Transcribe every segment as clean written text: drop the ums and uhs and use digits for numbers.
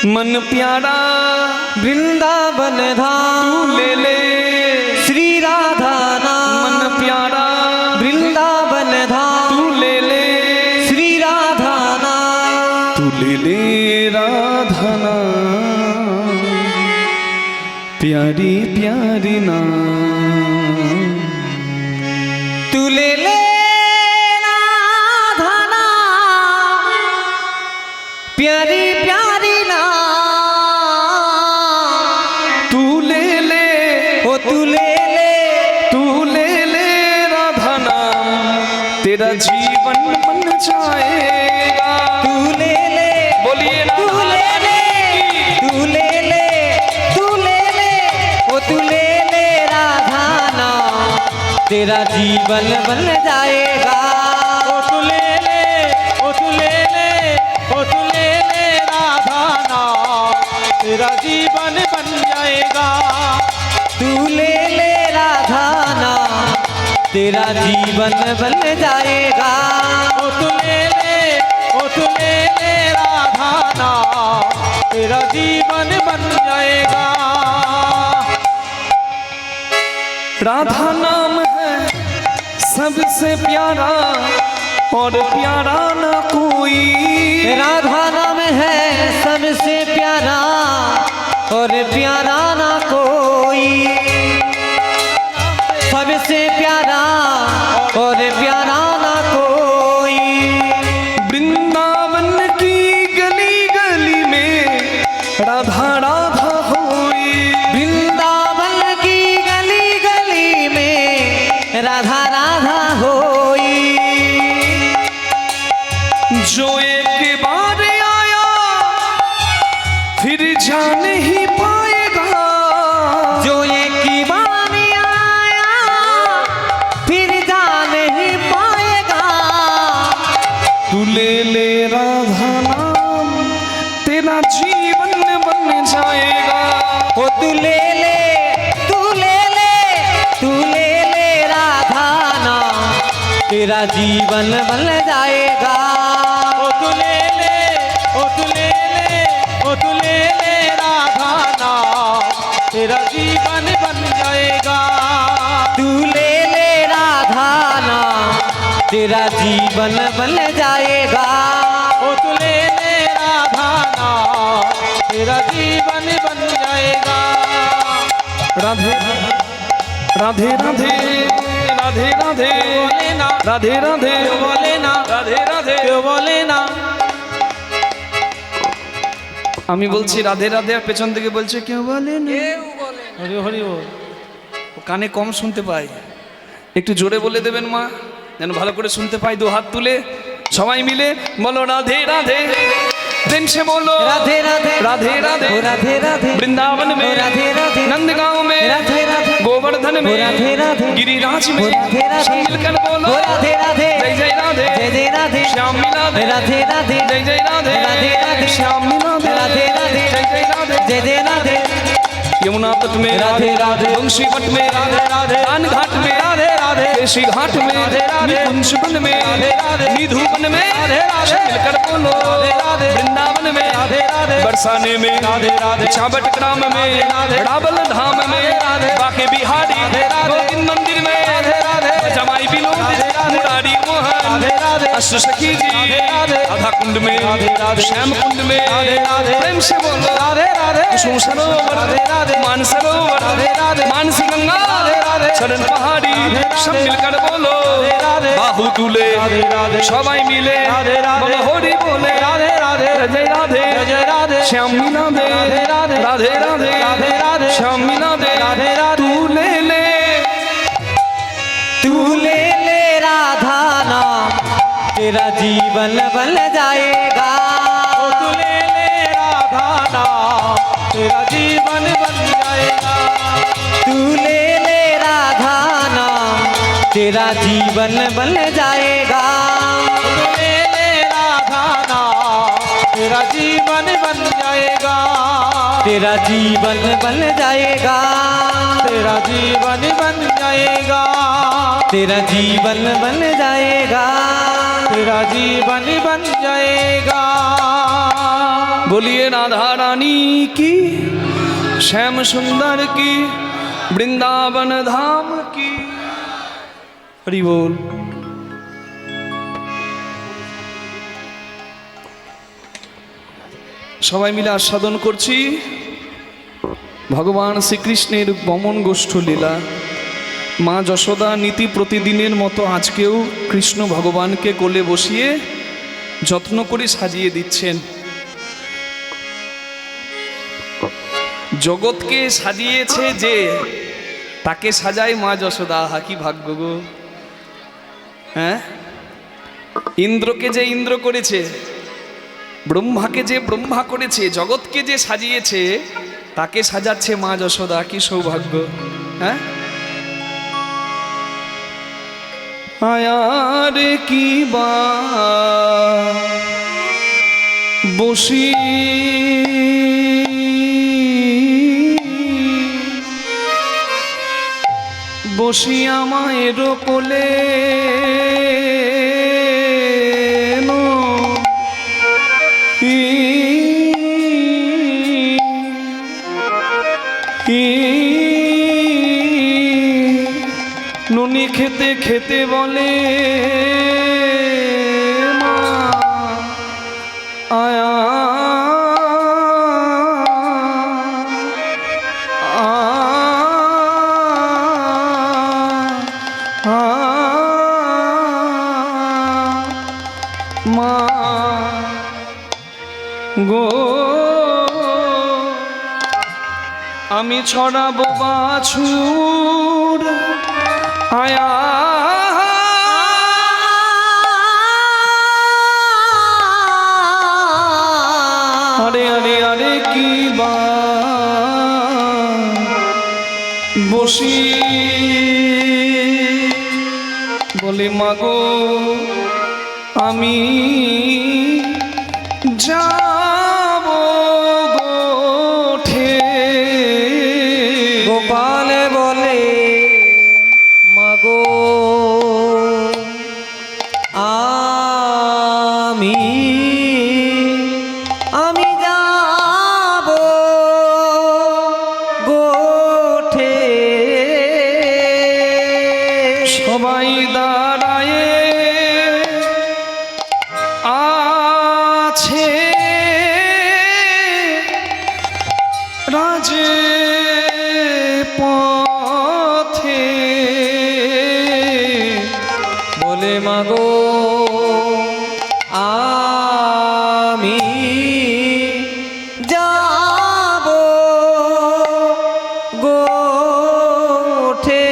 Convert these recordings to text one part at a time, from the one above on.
मन प्यारा वृंदावन धाम तू ले ले श्री राधा नाम। मन प्यारा वृंदावन धाम तू ले ले श्री राधा नाम। तू ले ले राधा नाम प्यारी प्यारी नाम तू ले ले राधा नाम प्यारी प्यारी नाम। तू ले ले ओ तू ले ले तू ले ले राधा नाम तेरा जीवन बन जाएगा। तू ले ले बोलिए तू ले ले तू ले ले तू ले ले ओ तू ले ले राधा नाम तेरा जीवन बन जाएगा। ओ तू ले ले ओ तू ले ले ओ तू ले ले राधा नाम तेरा जीवन बन जाएगा। तू ले ले राधा नाम तेरा जीवन बन जाएगा। ओ तू ले ले ओ तू ले ले राधा नाम तेरा जीवन बन जाएगा। राधा नाम है सबसे प्यारा और प्यारा ना कोई। राधा नाम है सबसे प्यारा और प्यारा ना कोई। सबसे प्यारा और प्यारा ना कोई। वृंदावन की गली गली में राधा राधा होई। वृंदावन की गली गली में राधा राधा होई। जो एक बार आया फिर जा नहीं पाएगा। जो एक बार आया फिर जा नहीं पाएगा। तू ले ले राधा नाम तेरा जीवन बन जाएगा। ओ तू ले ले तू ले ले तू ले ले राधा नाम तेरा जीवन बन जाएगा। ओ तू ले ले ओ तू ले ले ओ तू ले ले राधा नाम तेरा जीवन बन जाएगा। तू ले ले राधा नाम तेरा जीवन बन जाएगा। ओ तू ले ले राधा नाम तेरा जीवन बन जाएगा। राधे राधे राधे राधे राधे बोले ना राधे राधे बोले ना राधे राधे क्यों बोले ना। আমি বলছি রাধে রাধে আর পেছন থেকে বলছে কেউ বলে না। হরি হরি বল। ও কানে কম শুনতে পাই, একটু জোরে বলে দেবেন মা যেন ভালো করে শুনতে পাই। দু হাত তুলে সবাই মিলে বলো রাধে রাধে। प्रेम से बोलो राधे राधे राधे राधे ओ राधे राधे वृंदावन ओ में राधे राधे नंदगांव में राधे राधे गोवर्धन ओ में राधे राधे गिरिराज में ओ राधे राधे मिलकर बोलो ओ राधे राधे जय जय राधे जय जय राधे श्याम मिला दे राधे राधे जय जय राधे राधे राधे श्याम मिला दे राधे राधे जय जय राधे जय जय राधे यमुना तट में राधे राधे बंशी वट में राधे राधे कान घाट में राधे राधे केशी घाट में राधे राधे कुंजवन में राधे राधे निधुवन में राधे राधे मिलकर बोलो राधे राधे वृंदावन में राधे राधे बरसाने में राधे राधे छाबट ग्राम में राधे रावल धाम में राधे बाके बिहारी राधे राधे गोविंद मंदिर में राधे राधे जमाई बिलोद राधे राधे मुरारी मोहन राधे राधे अष्ट सखी जी राधे राधे राधा कुंड में राधे राधे श्याम कुंड में राधे राधे प्रेम से बोलो राधे राधे कुसुम सरोवर राधे राधे मान सरोवर राधे राधे मानसी गंगा राधे राधे चरण पहाड़ी राधे राधे सब मिलकर बोलो राधे राधे बाहु तुले राधे राधे सबाई मिले राधे राधे बोलो होरी बोले राधे राधे जय राधे जय जय राधे श्याम मीना दे राधे राधे राधे राधे राधे राधे श्याम मीना दे राधे राधे तू ले ले तू ले ले राधा नाम तेरा जीवन बन जाएगा। ओ तू ले ले राधा नाम तेरा जीवन बन जाएगा। तू ले ले राधा नाम तेरा जीवन बन जाएगा। तू ले ले राधा नाम तेरा जीवन बन जाएगा। तेरा जीवन बन जाएगा। तेरा जीवन बन जाएगा। तेरा जीवन बन जाएगा। तेरा जीवन बन जाएगा। बोलिए राधा रानी की, श्याम सुंदर की, वृंदावन धाम की। हरि बोल। সবাই মিলে আস্বাদন করছি ভগবান শ্রীকৃষ্ণের বমন গোষ্ঠ লীলা। মা যশোদা নীতি প্রতিদিনের মতো আজকেও কৃষ্ণ ভগবানকে কোলে বসিয়ে যত্ন করে সাজিয়ে দিচ্ছেন। জগৎকে সাজিয়েছে যে, তাকে সাজায় মা যশোদা। আহা কি ভাগ্য গো! হ্যাঁ, ইন্দ্রকে যে ইন্দ্র করেছে, ব্রহ্মাকে যে ব্রহ্মা করেছে, জগৎকে যে সাজিয়েছে, তাকে সাজাচ্ছে মা যশোদা। কি সৌভাগ্য! হ্যাঁ, আয়ারে কি বা বসি বসি আমায় কোলে নুনি খেতে খেতে বলে মা আয়া মা গো, আমি ছড়াবো বাছুর আয়া আরে আরে আরে কি বা বসি বলে মাগো আমি যাব গোঠে। গোপালে বলে মাগো আমি যাব গোঠে। সবাই দাঁড়ায় আছে রাজে পথে বলে মাগো আমি যাব গোঠে।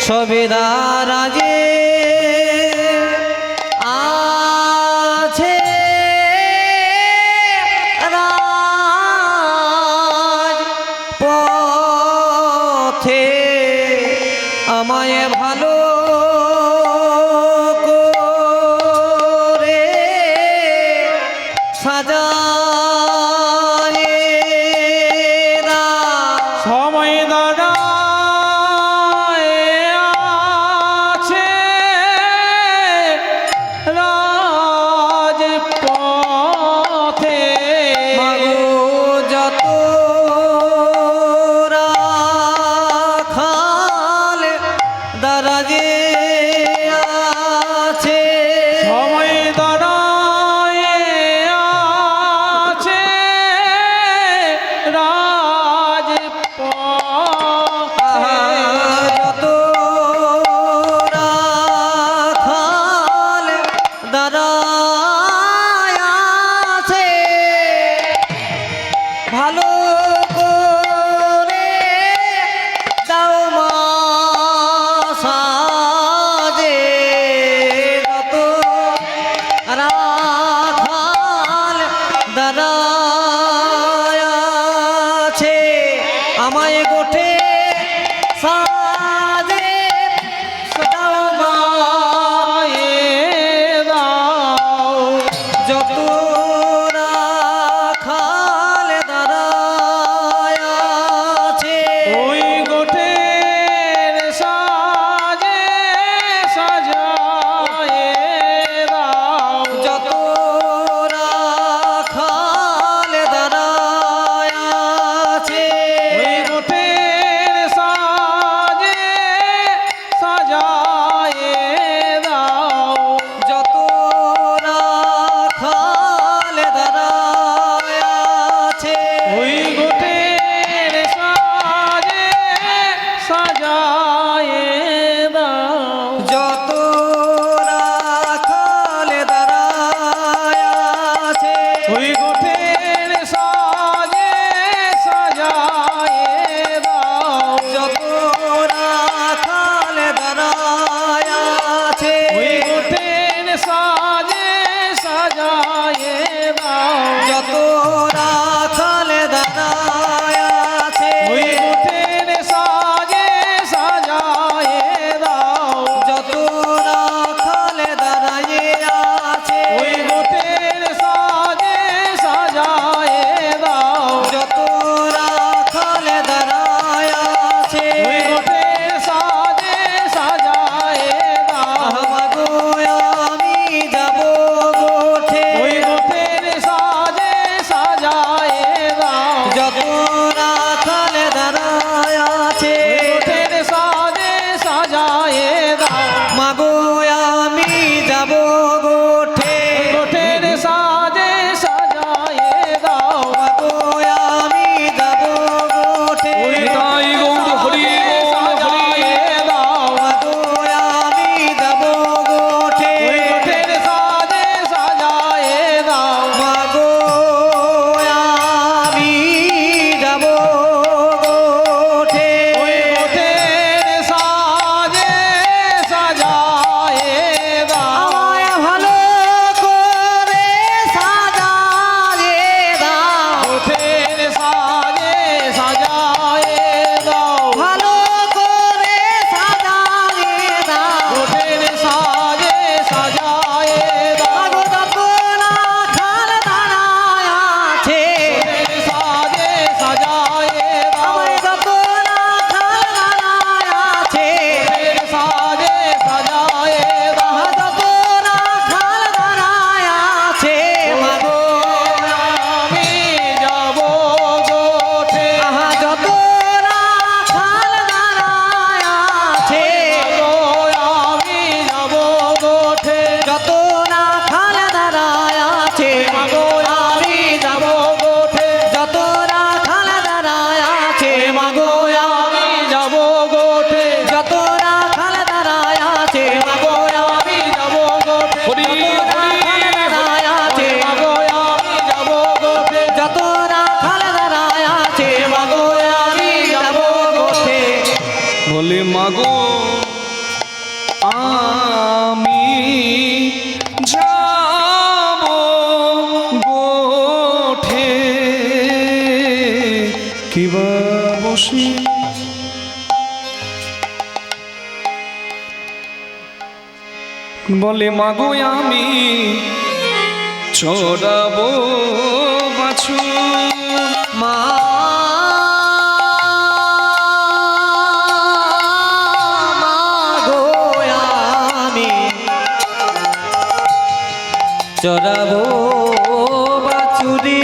সবে রাজে আছে রাজ পথে, আমায় ভালো করে সাজায় সময় দাঁড়ায় আছে রাজপথে। মাগো যত রাখাল দারাজে আছে, সময় দাঁড়ায় আছে রাজপথে। যত রাখাল দাঁড়ায় আছে ভালো করে দাও মা সাজে। যত রাখাল দাঁড়ায় আছে আমায় গোঠে সাজে দাও মা। যত রাখাল দাঁড়ায় আছে ওই গোঠের সাজে সাজায়ে দাও। যত রাখাল মাগো আমি যাব গোঠে কিবা বসে বলে মাগো আমি চড়াবো বাছুর মা গো আমি চড়াবো বাছুরি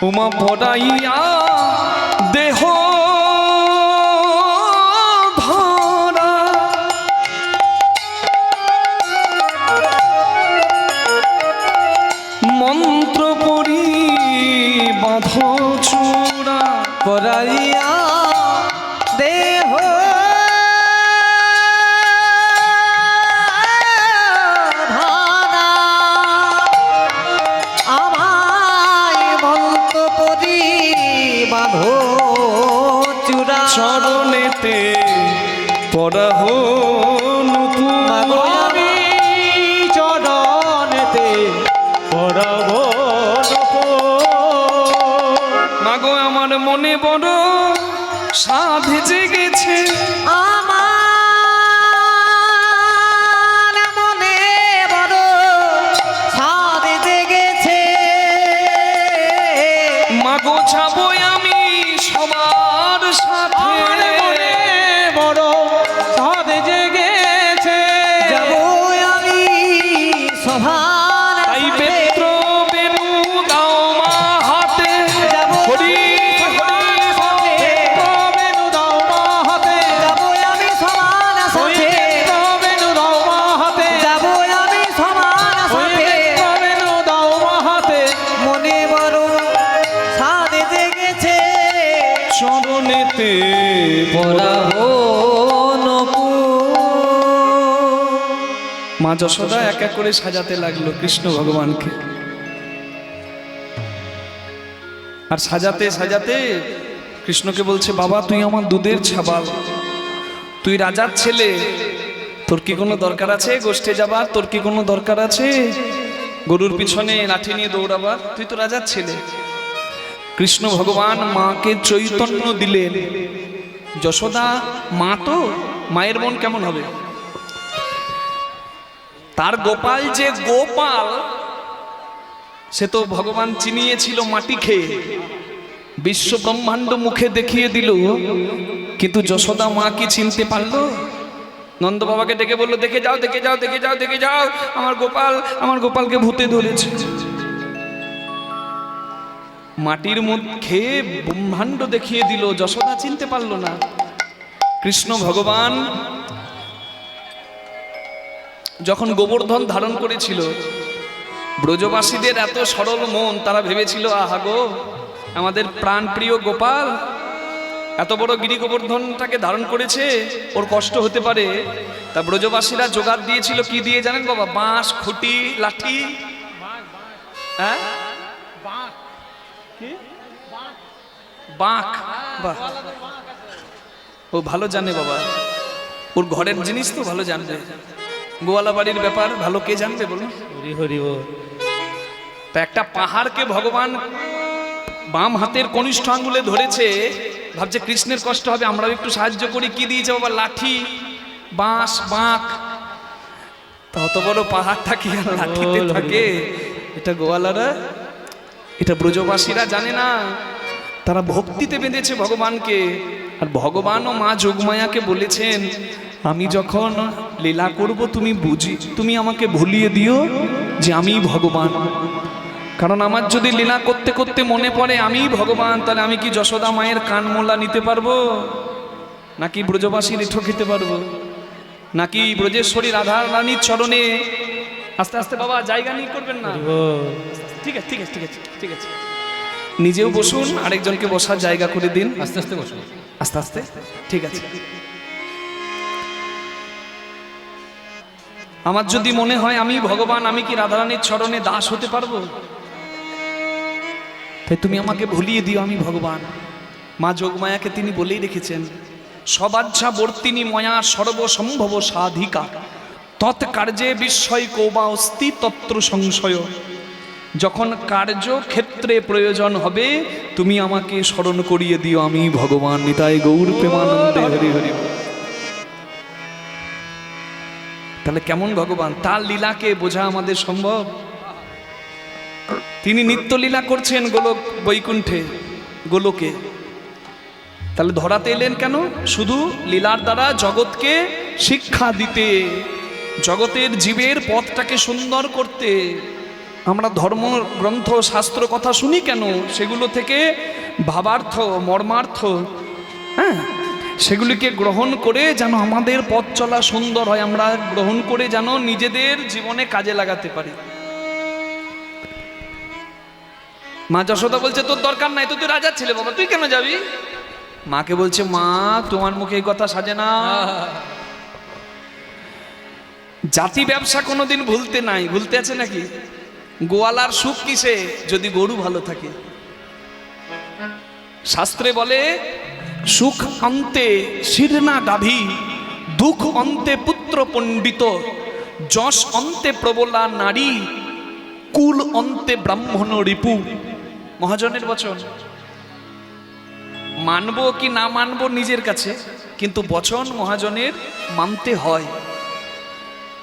উমা ভরাইয়া দেহ ধরা মন্ত্র পড়ি বাঁধ চূড়া পরাইয়া দেহ ধারা আমায় মন্ত্র পরি বাঁধো চূড়া চরণেতে পরাহ মাগো আমি চরণেতে পড়ব মাগো আমার মনে বড় সাধ জেগেছে আমার মনে বড় সাধ জেগেছে মাগো যাবো আমি সবার সাথে মনে বড় সাধ জেগেছে যাব আমি সভার তাই সাথে। বেত্র বেনু দাও মা হাতে যাব হরি সভার সাথে। বেনু দাও মা হাতে যাব আমি সভার সাথে। বেনু দাও মা হাতে যাব আমি সভার সাথে। বেনু দাও মা হাতে মনে বড় সাধ জেগেছে চরণেতে পরাবো মা যশোদা এক এক করে সাজাতে লাগলো কৃষ্ণ ভগবানকে আর সাজাতে সাজাতে কৃষ্ণকে বলছে বাবা তুই আমার দুধের ছাবাল তুই রাজার ছেলে তোর কি কোনো দরকার আছে গোষ্ঠে যাবার তোর কি কোনো দরকার আছে গরুর পিছনে লাঠি নিয়ে দৌড়াবার তুই তো রাজার ছেলে কৃষ্ণ ভগবান মাকে চৈতন্য দিলেন যশোদা মা তো মায়ের মন কেমন হবে তার গোপাল যে গোপাল সে তো ভগবান চিনিয়েছিল মাটি খেয়ে বিশ্ব ব্রহ্মাণ্ড মুখে দেখিয়ে দিল কিন্তু যশোদা মা কি চিনতে পারলো নন্দ বাবাকে ডেকে বললো দেখে যাও দেখে যাও দেখে যাও দেখে যাও আমার গোপালকে ভূতে ধরেছে মাটির মধ্যে খেয়ে ব্রহ্মাণ্ড দেখিয়ে দিল যশোদা চিনতে পারলো না কৃষ্ণ ভগবান যখন গোবর্ধন ধারণ করেছিল ব্রজবাসীদের এত সরল মন তারা ভেবেছিল আহা গো আমাদের প্রাণপ্রিয় গোপাল এত বড় গিরি গোবর্ধনটাকে ধারণ করেছে ওর কষ্ট হতে পারে তা ব্রজবাসীরা জোগাড় দিয়েছিল কি দিয়ে জানেন বাবা বাঁশ খুঁটি লাঠি হ্যাঁ বাঁক বাহ ও ভালো জানে বাবা ওর ঘরের জিনিস তো ভালো জানবে গোয়ালা বাড়ির ব্যাপার ভালো কে জানবে বলুন হরি হরি ও তা একটা পাহাড়কে ভগবান বাম হাতের কনিষ্ঠ আঙ্গুলে ধরেছে ভাবছে কৃষ্ণের কষ্ট হবে আমরাও একটু সাহায্য করি কি দিয়েছে বাবা লাঠি বাঁশ বাঁক তত বড় পাহাড়টা কি আর লাঠিতে থাকে এটা গোয়ালারা এটা ব্রজবাসীরা জানে না তারা ভক্তিতে বেঁধেছে ভগবানকে আর ভগবান ও মা যোগমায়াকে বলেছেন আমি যখন লীলা করব তুমি আমাকে ভুলিয়ে দিও যে আমি ভগবান কারণ আমার যদি লীলা করতে করতে মনে পড়ে আমি ভগবান তাহলে আমি কি যশোদা মায়ের কানমোলা নিতে পারবো নাকি ব্রজবাসীর এঁঠো খেতে পারবো নাকি ব্রজেশ্বরী রাধা রানীর চরণে আস্তে আস্তে বাবা জায়গা নিয়ে করবেন না ঠিক আছে ঠিক আছে ঠিক আছে ঠিক আছে নিজেও বসুন আরেকজনকে বসার জায়গা করে দিন আস্তে আস্তে বসুন আস্তে আস্তে ঠিক আছে আমার যদি মনে হয় আমি ভগবান আমি কি রাধারানীর চরণে দাস হতে পারবো তাই তুমি আমাকে ভুলিয়ে দিও আমি ভগবান মা যোগমায়াকে তিনি বলেই রেখেছেন, সবাজ্যা বর্তিনী ময়া সর্বসম্ভব সাধিকা তৎকার্যে বিস্ময় কোবা অস্তি তত্র সংশয়। যখন কার্যক্ষেত্রে প্রয়োজন হবে তুমি আমাকে স্মরণ করিয়ে দিও, আমি ভগবান নিতাই গৌর প্রেমানন্দে হরি হরি। তাহলে কেমন ভগবান, তার লীলাকে বোঝা আমাদের সম্ভব? তিনি নিত্যলীলা করছেন গোলক বৈকুণ্ঠে গোলকে, তাহলে ধরাতে এলেন কেন? শুধু লীলার দ্বারা জগৎকে শিক্ষা দিতে, জগতের জীবের পথটাকে সুন্দর করতে। আমরা ধর্ম গ্রন্থ শাস্ত্র কথা শুনি কেন? সেগুলো থেকে ভাবার্থ মর্মার্থ, হ্যাঁ, সেগুলিকে গ্রহণ করে যেন আমাদের পথ চলা সুন্দর হয়, আমরা গ্রহণ করে যেন নিজেদের জীবনে কাজে লাগাতে পারি। মা যশোদা বলছে তোর দরকার নাই, তুই রাজার ছেলে বাবা, তুই কেন যাবি? মাকে বলছে মা তোমার মুখে এই কথা সাজে না। জাতি ব্যবসা কোনোদিন ভুলতে নাই, ভুলতে আছে নাকি? গোয়ালার সুখ কিসে? যদি গরু ভালো থাকে। শাস্ত্রে বলে সুখ অন্তে শিরনা গাভী, দুঃখ অন্তে পুত্র পণ্ডিত, যশ অন্তে প্রবলা নারী, কুল অন্তে ব্রাহ্মণ রিপু। মহাজনের বচন। মানবো কি না মানবো নিজের কাছে, কিন্তু বচন মহাজনের মানতে হয়।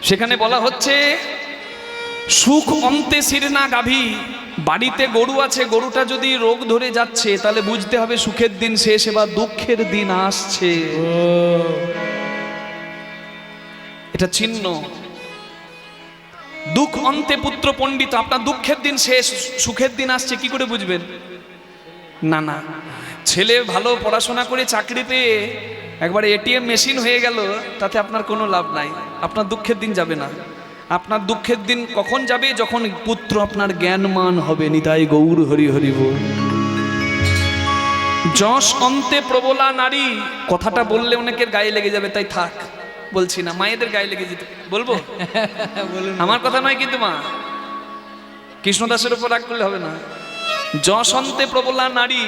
সেখানে বলা হচ্ছে সুখ অন্তে শিরনা গাভী, বাড়িতে গরু আছে, গরুটা যদি রোগ ধরে যাচ্ছে তাহলে বুঝতে হবে সুখের দিন শেষ, এবার দুঃখের দিন আসছে। এটা চিহ্ন। দুঃখ অন্তে পুত্র পণ্ডিত, আপনার দুঃখের দিন শেষ, সুখের দিন আসছে, কি করে বুঝবেন? না না, ছেলে ভালো পড়াশোনা করে চাকরি পেয়ে একবার এটিএম মেশিন হয়ে গেল, তাতে আপনার কোনো লাভ নাই, আপনার দুঃখের দিন যাবে না। আপনার দুঃখের দিন কখন যাবে? যখন পুত্র আপনার জ্ঞানমান হবে। নিতাই গৌর হরি হরি বল। যশ অন্তে প্রবলা নারী, কথাটা বললে অনেকের গায়ে লেগে যাবে, তাই থাক, বলছি না। মায়েদের গায়ে লেগে যেতে বলবো? আমার কথা নয় কিন্তু মা, কৃষ্ণদাসের উপর রাগ করলে হবে না। যশ অন্তে প্রবলা নারী,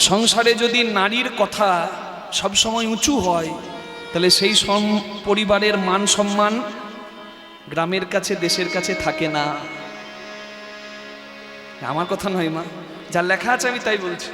সংসারে যদি নারীর কথা সবসময় উঁচু হয় তাহলে সেই পরিবারের মান সম্মান গ্রামের কাছে দেশের কাছে থাকে না। আমার কথা নয় মা, যা লেখা আছে আমি তাই বলছি।